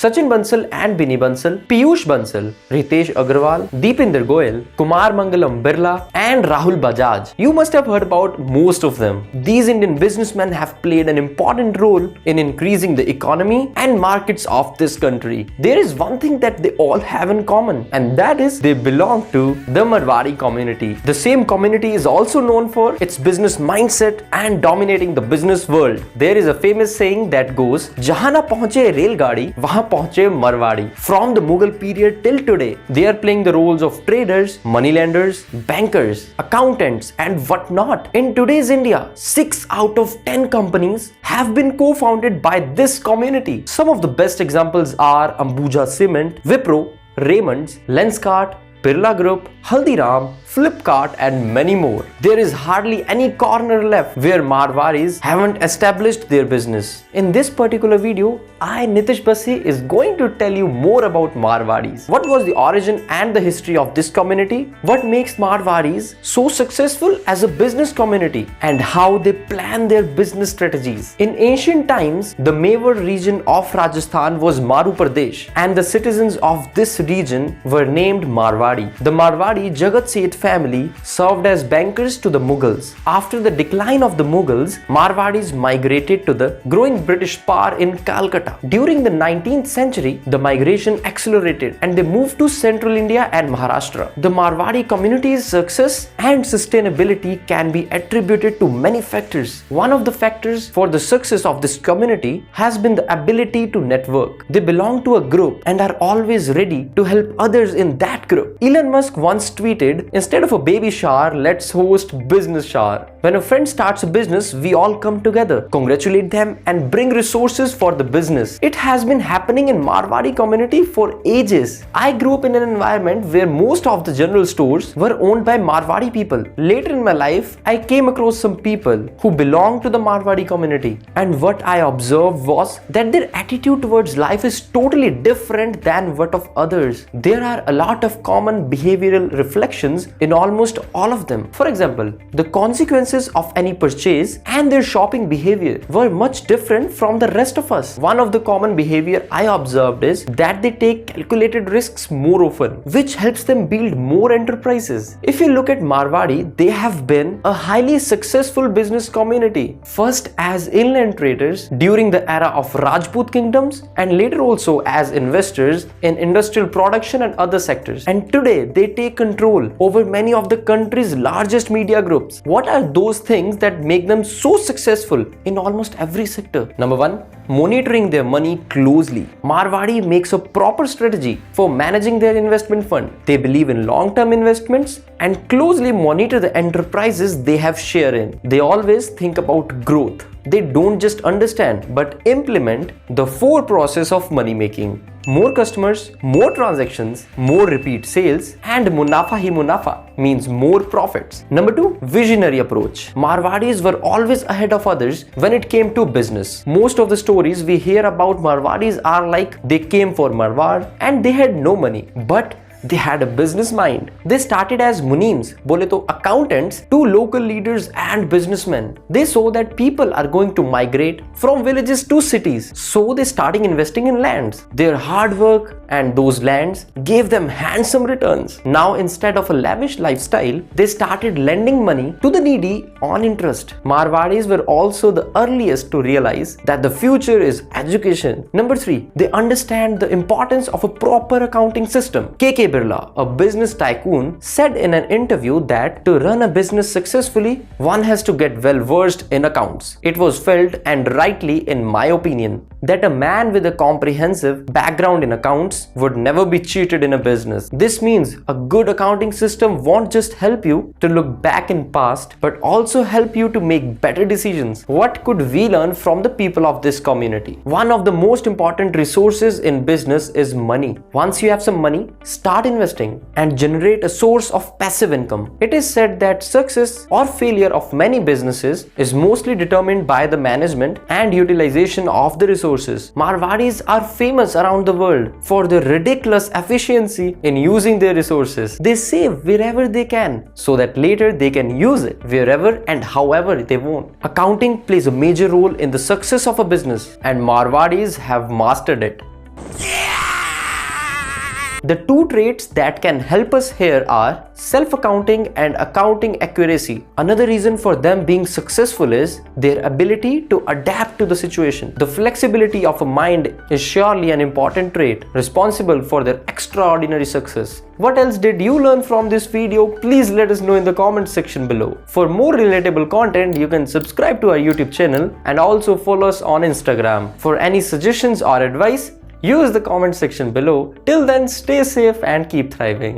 Sachin Bansal and Bini Bansal, Piyush Bansal, Ritesh Agarwal, Deepinder Goyal, Kumar Mangalam Birla, and Rahul Bajaj. You must have heard about most of them. These Indian businessmen have played an important role in increasing the economy and markets of this country. There is one thing that they all have in common, and that is they belong to the Marwari community. The same community is also known for its business mindset and dominating the business world. There is a famous saying that goes, "Jahan na pahunche railgadi, wahan pahunche Marwadi." From the Mughal period till today, they are playing the roles of traders, moneylenders, bankers, accountants, and whatnot. In today's India, 6 out of 10 companies have been co-founded by this community. Some of the best examples are Ambuja Cement, Wipro, Raymond's, Lenskart, Birla Group, Haldiram, Flipkart, and many more. There is hardly any corner left where Marwaris haven't established their business. In this particular video, I, Nitish Basi, is going to tell you more about Marwaris. What was the origin and the history of this community? What makes Marwaris so successful as a business community? And how they plan their business strategies. In ancient times, the Mewar region of Rajasthan was Maru Pradesh, and the citizens of this region were named Marwari. The Marwari Jagat Seth family served as bankers to the Mughals. After the decline of the Mughals, Marwaris migrated to the growing British power in Calcutta. During the 19th century, the migration accelerated and they moved to central India and Maharashtra. The Marwari community's success and sustainability can be attributed to many factors. One of the factors for the success of this community has been the ability to network. They belong to a group and are always ready to help others in that group. Elon Musk once tweeted, "Instead of a baby shower, let's host business shower." When a friend starts a business, we all come together, congratulate them, and bring resources for the business. It has been happening in Marwari community for ages. I grew up in an environment where most of the general stores were owned by Marwari people. Later in my life, I came across some people who belong to the Marwari community, and what I observed was that their attitude towards life is totally different than what of others. There are a lot of common behavioral reflections in almost all of them. For example, the consequences of any purchase and their shopping behavior were much different from the rest of us. One of the common behavior I observed is that they take calculated risks more often, which helps them build more enterprises. If you look at Marwari, they have been a highly successful business community. First as inland traders during the era of Rajput kingdoms, and later also as investors in industrial production and other sectors. And today they take control over many of the country's largest media groups. What are those things that make them so successful in almost every sector? Number 1, monitoring their money closely. Marwari makes a proper strategy for managing their investment fund. They believe in long-term investments and closely monitor the enterprises they have share in. They always think about growth. They don't just understand but implement the 4 process of money making. More customers, more transactions, more repeat sales, and munafa hi munafa means more profits. Number 2, visionary approach. Marwaris were always ahead of others when it came to business. Most of the stories we hear about Marwaris are like they came for Marwar and they had no money, but they had a business mind. They started as munims, bole to accountants, to local leaders and businessmen. They saw that people are going to migrate from villages to cities, so they started investing in lands. Their hard work and those lands gave them handsome returns. Now instead of a lavish lifestyle, they started lending money to the needy on interest. Marwaris were also the earliest to realize that the future is education. Number 3, they understand the importance of a proper accounting system. KK Birla, a business tycoon, said in an interview that to run a business successfully, one has to get well versed in accounts. It was felt, and rightly in my opinion, that a man with a comprehensive background in accounts would never be cheated in a business. This means a good accounting system won't just help you to look back in past, but also help you to make better decisions. What could we learn from the people of this community? One of the most important resources in business is money. Once you have some money, start investing and generate a source of passive income. It is said that success or failure of many businesses is mostly determined by the management and utilization of the resources. Marwaris are famous around the world for their ridiculous efficiency in using their resources. They save wherever they can so that later they can use it wherever and however they want. Accounting plays a major role in the success of a business, and Marwaris have mastered it. The two traits that can help us here are self-accounting and accounting accuracy. Another reason for them being successful is their ability to adapt to the situation. The flexibility of a mind is surely an important trait responsible for their extraordinary success. What else did you learn from this video? Please let us know in the comment section below. For more relatable content, you can subscribe to our YouTube channel and also follow us on Instagram. For any suggestions or advice, use the comment section below. Till then, stay safe and keep thriving.